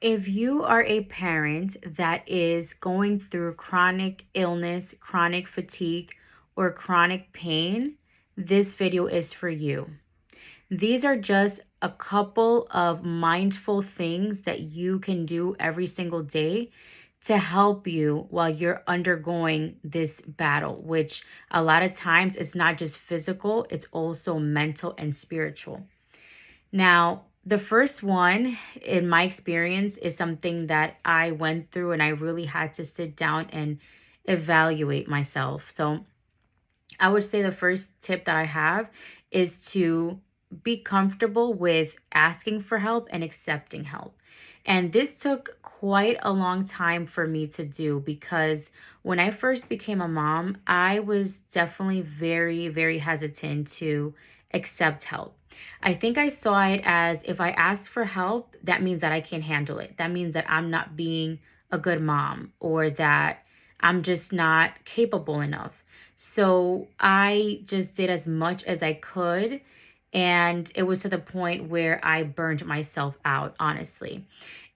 If you are a parent that is going through chronic illness, chronic fatigue, or chronic pain, this video is for you. These are just a couple of mindful things that you can do every single day to help you while you're undergoing this battle, which a lot of times it's not just physical, it's also mental and spiritual. Now, the first one, in my experience, is something that I went through and I really had to sit down and evaluate myself. So, I would say the first tip that I have is to be comfortable with asking for help and accepting help. And this took quite a long time for me to do because when I first became a mom, I was definitely very, very hesitant to accept help. I think I saw it as if I ask for help, that means that I can't handle it. That means that I'm not being a good mom or that I'm just not capable enough. So I just did as much as I could. And it was to the point where I burned myself out, honestly.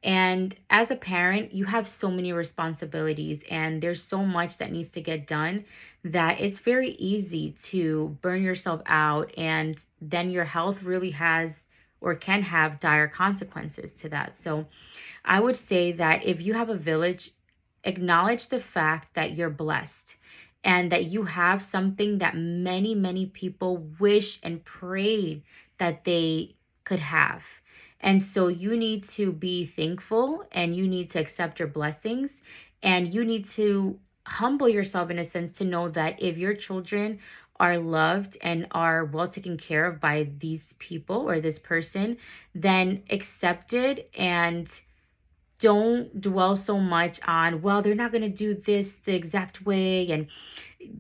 And as a parent, you have so many responsibilities and there's so much that needs to get done that it's very easy to burn yourself out. And then your health really has or can have dire consequences to that. So I would say that if you have a village, acknowledge the fact that you're blessed and that you have something that many, many people wish and prayed that they could have. And so you need to be thankful and you need to accept your blessings and you need to humble yourself in a sense to know that if your children are loved and are well taken care of by these people or this person, then accept it and don't dwell so much on, well, they're not going to do this the exact way. And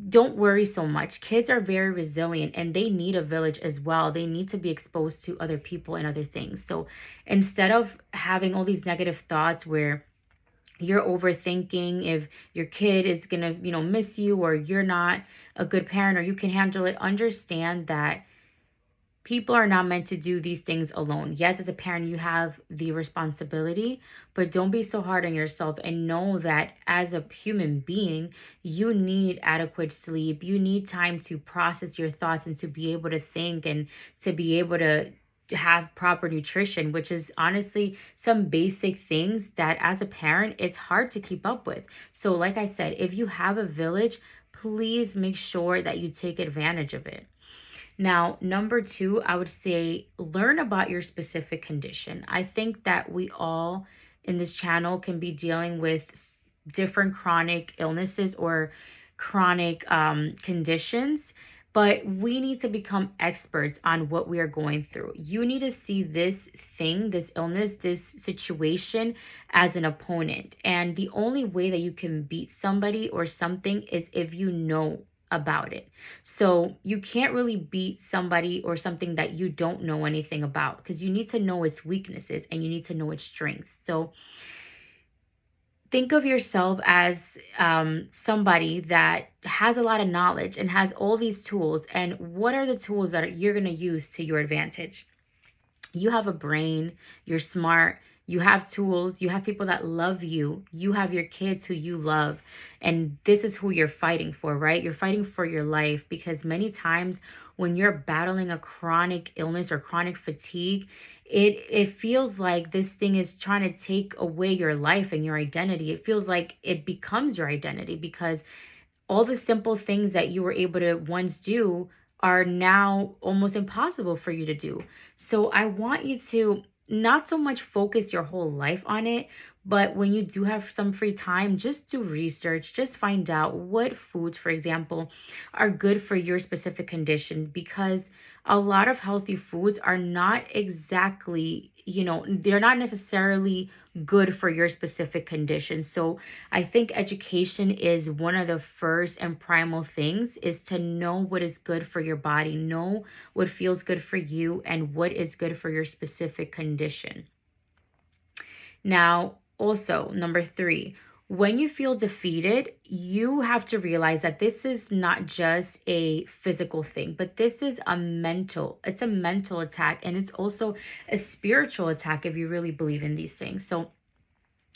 don't worry so much. Kids are very resilient and they need a village as well. They need to be exposed to other people and other things. So instead of having all these negative thoughts where you're overthinking if your kid is going to, miss you or you're not a good parent or you can handle it, understand that people are not meant to do these things alone. Yes, as a parent, you have the responsibility, but don't be so hard on yourself and know that as a human being, you need adequate sleep. You need time to process your thoughts and to be able to think and to be able to have proper nutrition, which is honestly some basic things that as a parent, it's hard to keep up with. So, like I said, if you have a village, please make sure that you take advantage of it. Now, number two, I would say learn about your specific condition. I think that we all in this channel can be dealing with different chronic illnesses or chronic conditions, but we need to become experts on what we are going through. You need to see this thing, this illness, this situation as an opponent. And the only way that you can beat somebody or something is if you know about it. So you can't really beat somebody or something that you don't know anything about because you need to know its weaknesses and you need to know its strengths. So think of yourself as somebody that has a lot of knowledge and has all these tools. And what are the tools that you're going to use to your advantage? You have a brain, you're smart, you have tools, you have people that love you, you have your kids who you love, and this is who you're fighting for, right? You're fighting for your life because many times when you're battling a chronic illness or chronic fatigue, it feels like this thing is trying to take away your life and your identity. It feels like it becomes your identity because all the simple things that you were able to once do are now almost impossible for you to do. So I want you to not so much focus your whole life on it, but when you do have some free time, just do research, just find out what foods, for example, are good for your specific condition because a lot of healthy foods are not exactly, they're not necessarily good for your specific condition. So I think education is one of the first and primal things is to know what is good for your body, know what feels good for you and what is good for your specific condition. Now, also, number three, when you feel defeated, you have to realize that this is not just a physical thing, but this is it's a mental attack and it's also a spiritual attack if you really believe in these things. So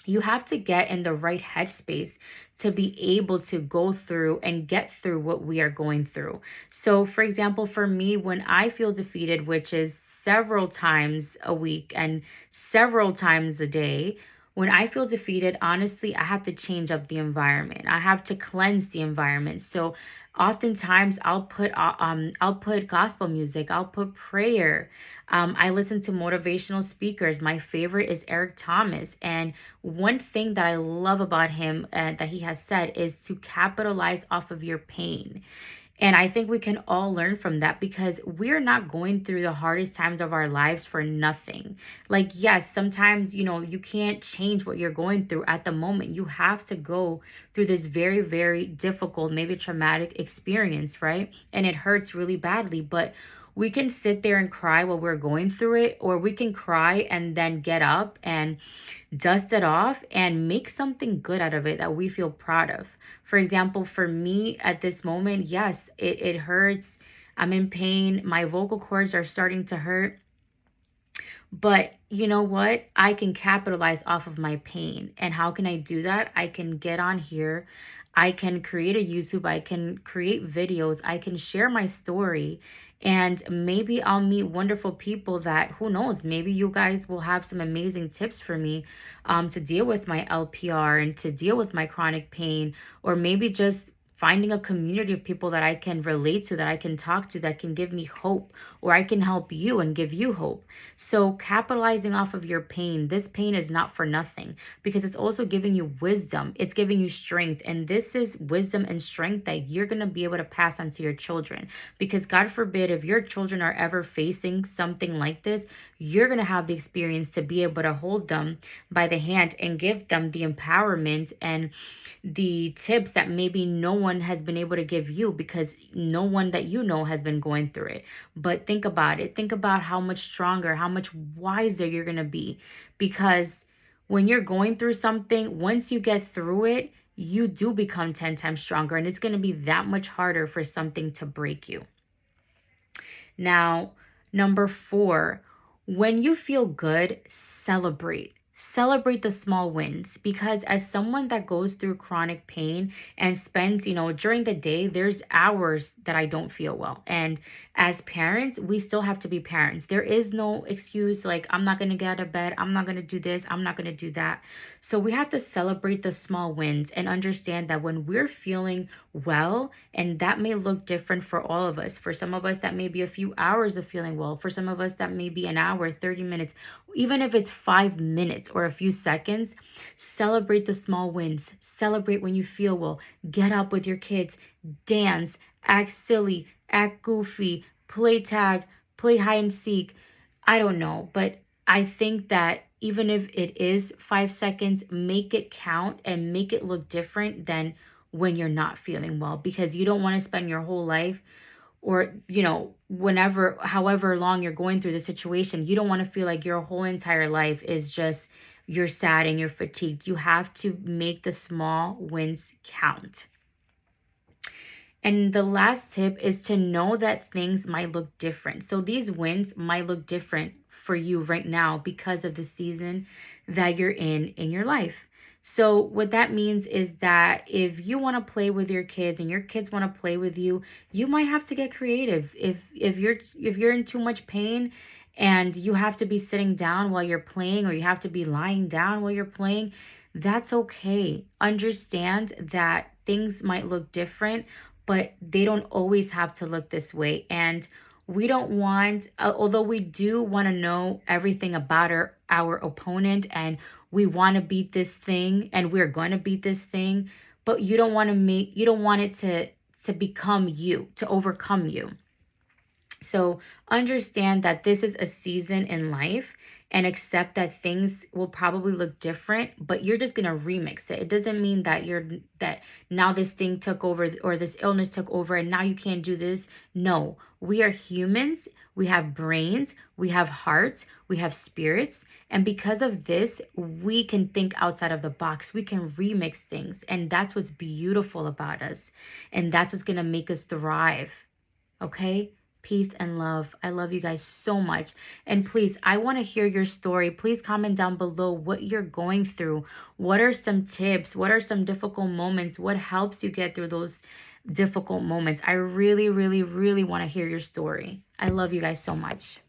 You have to get in the right headspace to be able to go through and get through what we are going through. So, for example, for me, when I feel defeated, which is several times a week and several times a day, when I feel defeated, honestly, I have to change up the environment. I have to cleanse the environment. So, oftentimes I'll put gospel music, I'll put prayer. I listen to motivational speakers. My favorite is Eric Thomas, and one thing that I love about him that he has said is to capitalize off of your pain. And I think we can all learn from that because we're not going through the hardest times of our lives for nothing. Like, yes, sometimes, you can't change what you're going through at the moment. You have to go through this very, very difficult, maybe traumatic experience, right? And it hurts really badly. But we can sit there and cry while we're going through it, or we can cry and then get up and dust it off and make something good out of it that we feel proud of. For example, for me at this moment, yes, it hurts. I'm in pain. My vocal cords are starting to hurt. But you know what? I can capitalize off of my pain. And how can I do that? I can get on here. I can create a YouTube. I can create videos. I can share my story. And maybe I'll meet wonderful people that, who knows, maybe you guys will have some amazing tips for me to deal with my LPR and to deal with my chronic pain, or maybe just finding a community of people that I can relate to, that I can talk to, that can give me hope, or I can help you and give you hope. So capitalizing off of your pain, this pain is not for nothing because it's also giving you wisdom. It's giving you strength. And this is wisdom and strength that you're going to be able to pass on to your children. Because God forbid, if your children are ever facing something like this, you're going to have the experience to be able to hold them by the hand and give them the empowerment and the tips that maybe no one has been able to give you because no one that you know has been going through it. But think about it. Think about how much stronger, how much wiser you're going to be, because when you're going through something, once you get through it, you do become 10 times stronger, and it's going to be that much harder for something to break you. Now, number 4, when you feel good, celebrate. Celebrate the small wins, because as someone that goes through chronic pain and spends, during the day, there's hours that I don't feel well. And as parents, we still have to be parents. There is no excuse like, I'm not going to get out of bed. I'm not going to do this. I'm not going to do that. So we have to celebrate the small wins and understand that when we're feeling well, and that may look different for all of us. For some of us, that may be a few hours of feeling well. For some of us, that may be an hour, 30 minutes. Even if it's 5 minutes or a few seconds, celebrate the small wins. Celebrate when you feel well. Get up with your kids, dance, act silly, act goofy, play tag, play hide and seek. I don't know, but I think that even if it is 5 seconds, make it count and make it look different than when you're not feeling well, because you don't want to spend your whole life, or whenever, however long you're going through the situation, you don't want to feel like your whole entire life is just you're sad and you're fatigued. You have to make the small wins count. And the last tip is to know that things might look different. So these wins might look different for you right now because of the season that you're in your life. So what that means is that if you want to play with your kids and your kids want to play with you, you might have to get creative. If you're in too much pain and you have to be sitting down while you're playing, or you have to be lying down while you're playing, that's okay. Understand that things might look different, but they don't always have to look this way. And we don't want, although we do want to know everything about our opponent, and we want to beat this thing, and we're going to beat this thing, but you don't want it to become you, to overcome you. So understand that this is a season in life, and accept that things will probably look different, but you're just going to remix it. It doesn't mean that that now this thing took over, or this illness took over, and now you can't do this. No, we are humans. We have brains, we have hearts, we have spirits. And because of this, we can think outside of the box. We can remix things. And that's what's beautiful about us. And that's what's going to make us thrive. Okay? peace, and love. I love you guys so much. And please, I want to hear your story. Please comment down below what you're going through. What are some tips? What are some difficult moments? What helps you get through those difficult moments? I really, really, really want to hear your story. I love you guys so much.